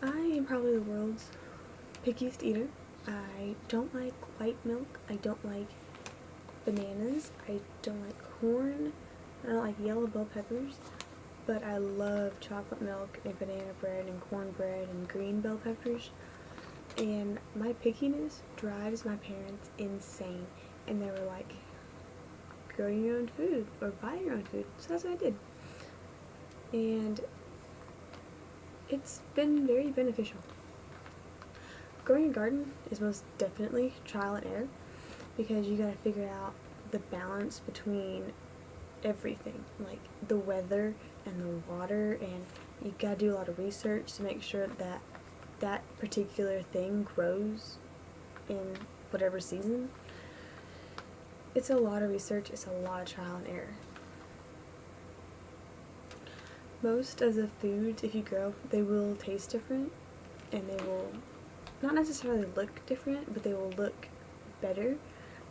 I am probably the world's pickiest eater. I don't like white milk. I don't like bananas. I don't like corn. I don't like yellow bell peppers. But I love chocolate milk and banana bread and cornbread and green bell peppers. And my pickiness drives my parents insane. And they were like, growing your own food or buy your own food. So that's what I did. And it's been very beneficial. Growing a garden is most definitely trial and error because you gotta figure out the balance between everything, like the weather and the water, and you gotta do a lot of research to make sure that that particular thing grows in whatever season. It's a lot of research, it's a lot of trial and error. Most of the foods, if you grow, they will taste different and they will not necessarily look different, but they will look better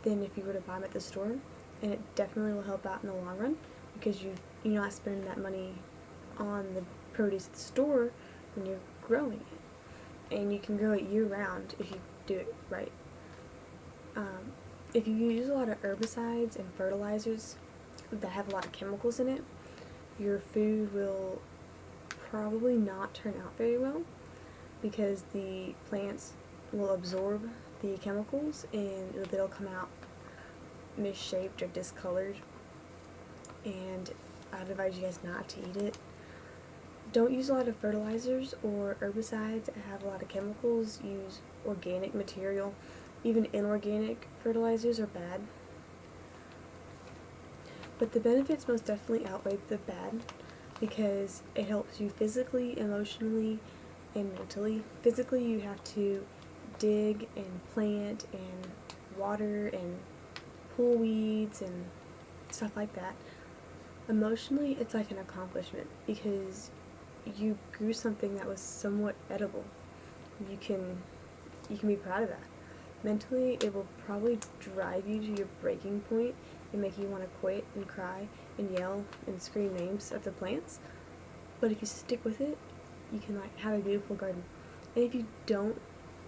than if you were to buy them at the store. And it definitely will help out in the long run because you're not spending that money on the produce at the store when you're growing it. And you can grow it year round if you do it right. If you use a lot of herbicides and fertilizers that have a lot of chemicals in it, your food will probably not turn out very well because the plants will absorb the chemicals and they'll come out misshaped or discolored, and I'd advise you guys not to eat it. Don't use a lot of fertilizers or herbicides that have a lot of chemicals. Use organic material. Even inorganic fertilizers are bad. But the benefits most definitely outweigh the bad because it helps you physically, emotionally, and mentally. Physically, you have to dig and plant and water and pull weeds and stuff like that. Emotionally, it's like an accomplishment because you grew something that was somewhat edible. You can be proud of that. Mentally, it will probably drive you to your breaking point and make you want to quit and cry and yell and scream names at the plants. But if you stick with it, you can like have a beautiful garden. And if you don't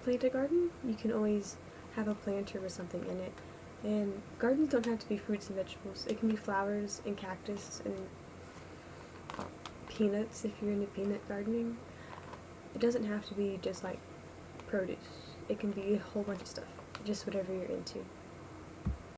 plant a garden, you can always have a planter with something in it. And gardens don't have to be fruits and vegetables. It can be flowers and cactus and peanuts if you're into peanut gardening. It doesn't have to be just like produce. It can be a whole bunch of stuff, just whatever you're into.